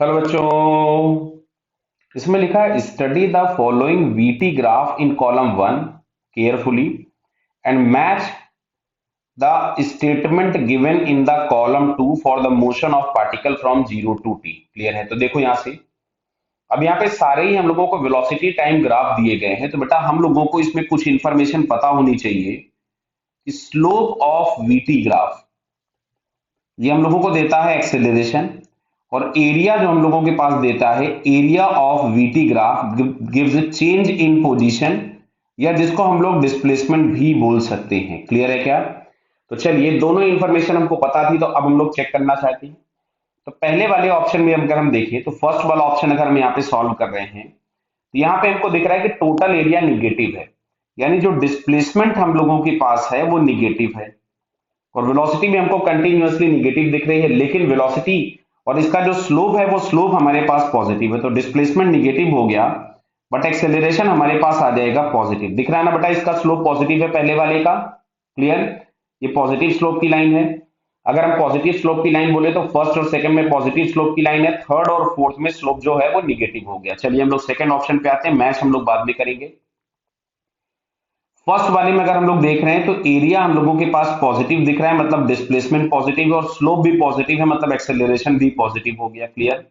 Hello बच्चों। इसमें लिखा है study the following VT graph in column one carefully and match the statement given in the column two for the motion of particle from zero to T. Clear है? तो देखो यहां से अब यहाँ पे सारे ही हम लोगों को वेलोसिटी टाइम ग्राफ दिए गए हैं, तो बेटा हम लोगों को इसमें कुछ इंफॉर्मेशन पता होनी चाहिए कि स्लोप ऑफ वीटी ग्राफ ये हम लोगों को देता है एक्सेलरेशन, और एरिया जो हम लोगों के पास देता है area of VT graph gives change in position, या जिसको हम लोग डिस्प्लेसमेंट भी बोल सकते हैं। क्लियर है क्या? तो चलिए, दोनों इंफॉर्मेशन हमको पता थी, तो अब हम लोग चेक करना चाहते हैं। तो पहले वाले ऑप्शन में अगर हम देखें तो फर्स्ट वाला ऑप्शन अगर हम यहाँ पे सॉल्व कर रहे हैं तो यहाँ पे हमको दिख रहा है कि टोटल एरिया निगेटिव है, यानी जो डिस्प्लेसमेंट हम लोगों के पास है वो निगेटिव है, और वेलोसिटी भी हमको कंटिन्यूअसली निगेटिव दिख रही है, लेकिन वेलोसिटी और इसका जो स्लोप है वो स्लोप हमारे पास पॉजिटिव है। तो डिस्प्लेसमेंट निगेटिव हो गया बट एक्सेलरेशन हमारे पास आ जाएगा पॉजिटिव। दिख रहा है ना बेटा, इसका स्लोप पॉजिटिव है पहले वाले का। क्लियर? ये पॉजिटिव स्लोप की लाइन है। अगर हम पॉजिटिव स्लोप की लाइन बोले तो फर्स्ट और सेकंड में पॉजिटिव स्लोप की लाइन है, थर्ड और फोर्थ में स्लोप जो है वो निगेटिव हो गया। चलिए हम लोग सेकंड ऑप्शन पे आते हैं, मैच हम लोग बाद में करेंगे। फर्स्ट वाले में अगर हम लोग देख रहे हैं तो एरिया हम लोगों के पास पॉजिटिव दिख रहा है, मतलब डिस्प्लेसमेंट पॉजिटिव है, और स्लोप भी पॉजिटिव है, मतलब एक्सेलरेशन भी पॉजिटिव हो गया। क्लियर?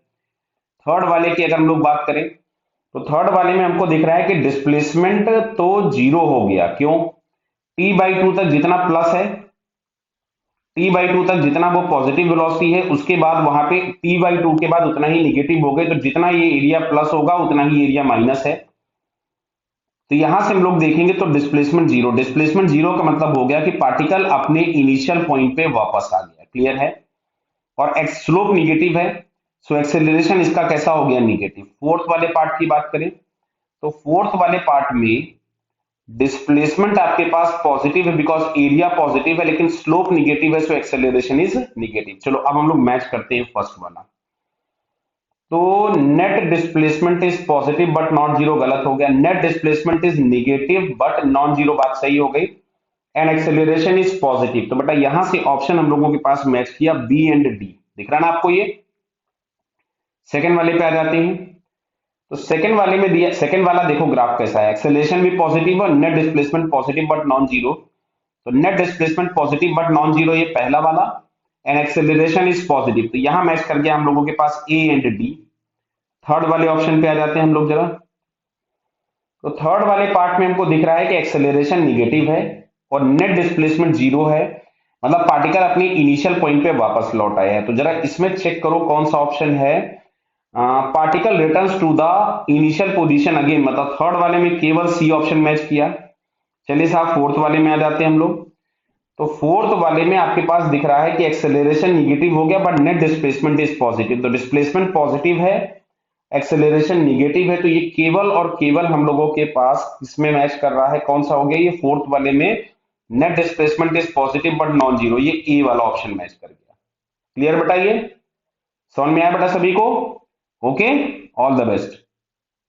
थर्ड वाले की अगर हम लोग बात करें तो थर्ड वाले में हमको दिख रहा है कि डिस्प्लेसमेंट तो जीरो हो गया। क्यों? टी बाई टू तक जितना प्लस है, टी बाई टू तक जितना वो पॉजिटिव वेलोसिटी है, उसके बाद वहां पे टी बाई टू के बाद उतना ही निगेटिव हो गए, तो जितना ये एरिया प्लस होगा उतना ही एरिया माइनस है। तो यहां से हम लोग देखेंगे तो डिस्प्लेसमेंट जीरो, डिस्प्लेसमेंट जीरो का मतलब हो गया कि पार्टिकल अपने इनिशियल पॉइंट पे वापस आ गया। क्लियर है? और एक्स स्लोप निगेटिव है, सो एक्सेलरेशन इसका कैसा हो गया? निगेटिव। फोर्थ वाले पार्ट की बात करें तो फोर्थ वाले पार्ट में डिस्प्लेसमेंट आपके पास पॉजिटिव है बिकॉज एरिया पॉजिटिव है, लेकिन स्लोप निगेटिव है, सो एक्सेलरेशन इज निगेटिव। चलो अब हम लोग मैच करते हैं फर्स्ट वाला। तो net displacement is positive but not zero गलत हो गया, net displacement is negative but non zero, बात सही हो गई। एंड एक्सेलरेशन इज पॉजिटिव, तो बेटा यहां से ऑप्शन हम लोगों के पास मैच किया बी एंड डी। दिख रहा ना आपको ये? सेकंड वाले पे आ जाते हैं। तो सेकंड वाले में दिया, सेकंड वाला देखो ग्राफ कैसा है, एक्सेलरेशन भी पॉजिटिव और net displacement positive but non zero. तो net displacement positive but non zero ये पहला वाला, एंड एक्सेलरेशन इज पॉजिटिव, तो यहां मैच कर गया हम लोगों के पास ए एंड डी। थर्ड वाले ऑप्शन पे आ जाते हैं हम लोग जरा। तो थर्ड वाले पार्ट में हमको दिख रहा है कि एक्सेलरेशन निगेटिव है और नेट डिस्प्लेसमेंट जीरो है, मतलब पार्टिकल अपनी इनिशियल पॉइंट पे वापस लौट आया है। तो जरा इसमें चेक करो कौन सा ऑप्शन है। Particle returns to the initial position again, मतलब थर्ड वाले में केवल सी ऑप्शन मैच किया। चलिए साहब फोर्थ वाले में आ जाते हैं हम लोग। तो फोर्थ वाले में आपके पास दिख रहा है कि एक्सेलरेशन निगेटिव हो गया but net displacement is positive, तो डिस्प्लेसमेंट पॉजिटिव है, एक्सेलरेशन निगेटिव है, तो ये केवल और केवल हम लोगों के पास इसमें मैच कर रहा है। कौन सा हो गया? ये फोर्थ वाले में net displacement is positive but non zero, ये ए वाला ऑप्शन मैच कर गया। क्लियर बताइए? समझ में आया बेटा सभी को? Okay, all the best.